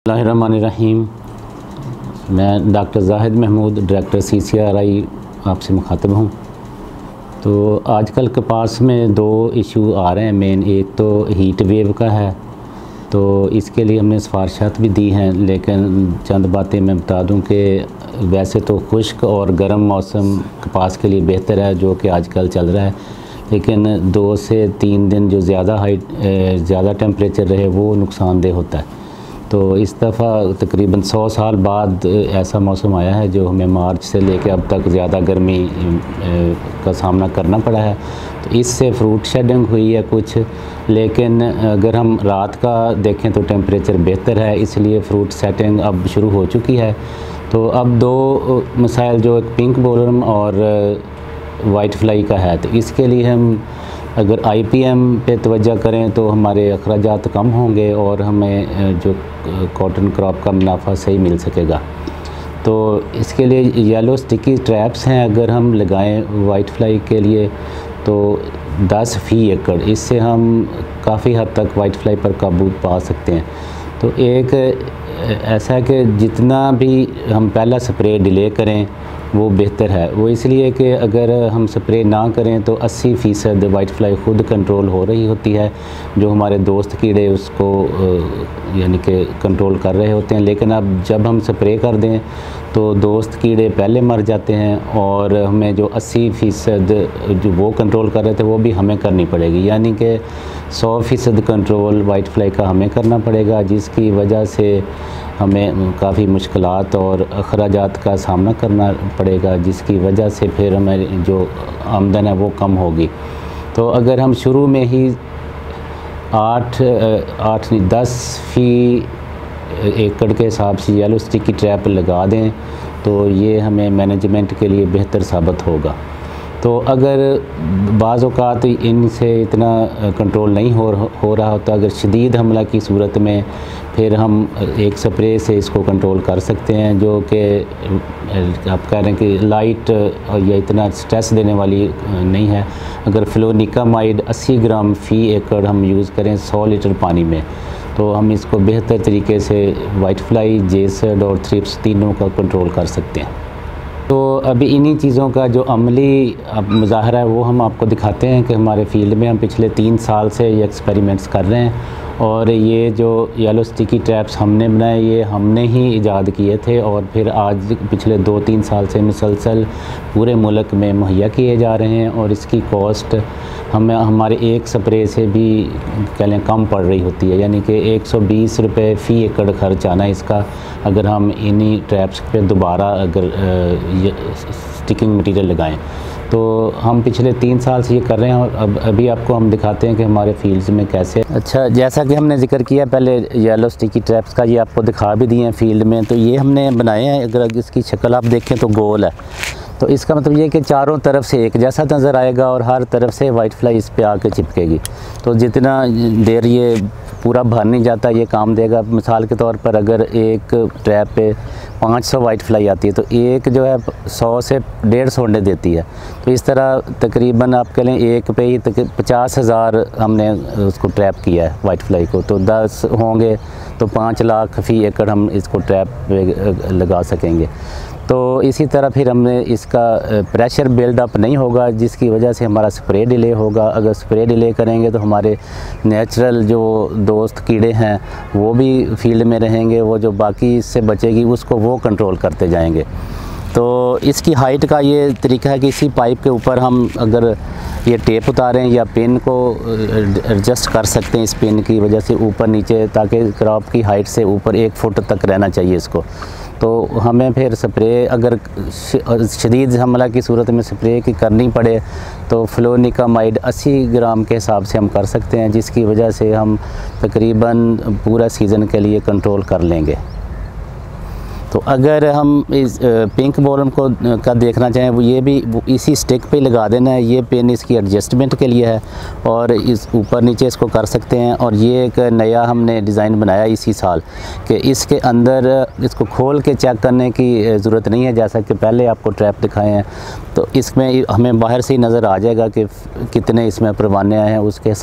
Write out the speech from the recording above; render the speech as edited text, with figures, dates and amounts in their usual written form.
बिस्मिल्लाहिर्रहमानिर्रहीम। मैं doctor Zahid Mahmood, director CCRI आपसे मुखातब हूँ। तो आजकल कपास में दो इशू आ रहे हैं मेन। एक तो हीट वेव का है, तो इसके लिए हमने सिफारिशात भी दी हैं, लेकिन चंद बातें मैं बता दूं कि वैसे तो खुश्क और गर्म मौसम कपास के लिए बेहतर है, जो कि आजकल चल रहा है। लेकिन 2 से 3 दिन जो ज़्यादा टेम्परेचर रहे वो नुकसानदेह होता है। तो इस दफ़ा तकरीबन 100 साल बाद ऐसा मौसम आया है जो हमें मार्च से लेकर अब तक ज़्यादा गर्मी का सामना करना पड़ा है। तो इससे फ्रूट शेडिंग हुई है कुछ, लेकिन अगर हम रात का देखें तो टेम्परेचर बेहतर है, इसलिए फ्रूट सेटिंग अब शुरू हो चुकी है। तो अब 2 मसाइल, जो एक पिंक बोलवर्म और वाइट फ्लाई का है, तो इसके लिए हम अगर IPM पे तवज्जो करें तो हमारे अखराजात कम होंगे और हमें जो कॉटन क्रॉप का मुनाफा सही मिल सकेगा। तो इसके लिए येलो स्टिकी ट्रैप्स हैं, अगर हम लगाएं वाइट फ्लाई के लिए तो 10 फ़ी एकड़, इससे हम काफ़ी हद तक वाइट फ्लाई पर काबू पा सकते हैं। तो एक ऐसा है कि जितना भी हम पहला स्प्रे डिले करें वो बेहतर है। वो इसलिए कि अगर हम स्प्रे ना करें तो 80% वाइट फ्लाई ख़ुद कंट्रोल हो रही होती है, जो हमारे दोस्त कीड़े उसको यानी कि कंट्रोल कर रहे होते हैं। लेकिन अब जब हम स्प्रे कर दें तो दोस्त कीड़े पहले मर जाते हैं और हमें जो 80% जो वो कंट्रोल कर रहे थे वो भी हमें करनी पड़ेगी, यानी कि 100% कंट्रोल वाइट फ्लाई का हमें करना पड़ेगा, जिसकी वजह से हमें काफ़ी मुश्किलात और अखराजात का सामना करना पड़ेगा, जिसकी वजह से फिर हमारी जो आमदन है वो कम होगी। तो अगर हम शुरू में ही 10 फ़ी एकड़ के हिसाब से येलो स्टिकी ट्रैप लगा दें तो ये हमें मैनेजमेंट के लिए बेहतर साबित होगा। तो अगर बाज़ औक़ात इनसे इतना कंट्रोल नहीं हो रहा होता, अगर शदीद हमला की सूरत में फिर हम एक स्प्रे से इसको कंट्रोल कर सकते हैं, जो कि आप कह रहे हैं कि लाइट या इतना स्ट्रेस देने वाली नहीं है। अगर फ्लोनिकामाइड 80 ग्राम फ़ी एकड़ हम यूज़ करें 100 लीटर पानी में, तो हम इसको बेहतर तरीके से वाइट फ्लाई, जेसड और थ्रिप्स तीनों का कंट्रोल कर सकते हैं। तो अभी इन्हीं चीज़ों का जो अमली मुज़ाहरा है वो हम आपको दिखाते हैं कि हमारे फील्ड में हम पिछले 3 साल से ये एक्सपेरिमेंट्स कर रहे हैं। और ये जो येलो स्टिकी ट्रैप्स हमने बनाए ये हमने ही ईजाद किए थे, और फिर आज पिछले 2-3 साल से मुसलसल पूरे मुल्क में मुहैया किए जा रहे हैं। और इसकी कॉस्ट हमारे एक स्प्रे से भी कह लें कम पड़ रही होती है, यानी कि 120 रुपये फ़ी एकड़ खर्च आना इसका, अगर हम इन्हीं ट्रैप्स पे दोबारा अगर स्टिकिंग मटीरियल लगाएं। तो हम पिछले 3 साल से ये कर रहे हैं और अभी आपको हम दिखाते हैं कि हमारे फील्ड्स में कैसे। अच्छा, जैसा कि हमने जिक्र किया पहले येलो स्टिकी ट्रैप्स का, ये आपको दिखा भी दिए हैं फील्ड में। तो ये हमने बनाए हैं, अगर इसकी शक्ल आप देखें तो गोल है। तो इसका मतलब ये कि चारों तरफ से एक जैसा नज़र आएगा और हर तरफ से वाइट फ्लाई इस पे आके चिपकेगी। तो जितना देर ये पूरा भर नहीं जाता ये काम देगा। मिसाल के तौर पर अगर एक ट्रैप पे 500 वाइट फ्लाई आती है तो एक जो है 100 से 150 अंडे देती है। तो इस तरह तकरीबन आप कह लें एक पे ही 50,000 हमने उसको ट्रैप किया है वाइट फ्लाई को। तो 10 होंगे तो 5 लाख फ़ी एकड़ हम इसको ट्रैप पे लगा सकेंगे। तो इसी तरह फिर हमने इसका प्रेशर बिल्डअप नहीं होगा, जिसकी वजह से हमारा स्प्रे डिले होगा। अगर स्प्रे डिले करेंगे तो हमारे नेचुरल जो दोस्त कीड़े हैं वो भी फील्ड में रहेंगे, वो जो बाकी इससे बचेगी उसको वो कंट्रोल करते जाएंगे। तो इसकी हाइट का ये तरीका है कि इसी पाइप के ऊपर हम अगर ये टेप उतारें या पिन को एडजस्ट कर सकते हैं इस पिन की वजह से ऊपर नीचे, ताकि क्रॉप की हाइट से ऊपर 1 फुट तक रहना चाहिए इसको। तो हमें फिर स्प्रे अगर शदीद हमला की सूरत में स्प्रे की करनी पड़े तो फ्लोनिकामाइड 80 ग्राम के हिसाब से हम कर सकते हैं, जिसकी वजह से हम तकरीबन पूरा सीज़न के लिए कंट्रोल कर लेंगे। तो अगर हम इस पिंक बोलवर्म को का देखना चाहें, वो ये भी इसी स्टिक पे लगा देना है। ये पिन इसकी एडजस्टमेंट के लिए है और इस ऊपर नीचे इसको कर सकते हैं। और ये एक नया हमने डिज़ाइन बनाया इसी साल कि इसके अंदर इसको खोल के चेक करने की ज़रूरत नहीं है, जैसा कि पहले आपको ट्रैप दिखाए हैं। तो इसमें हमें बाहर से ही नज़र आ जाएगा कि कितने इसमें परवाने आए हैं, उसके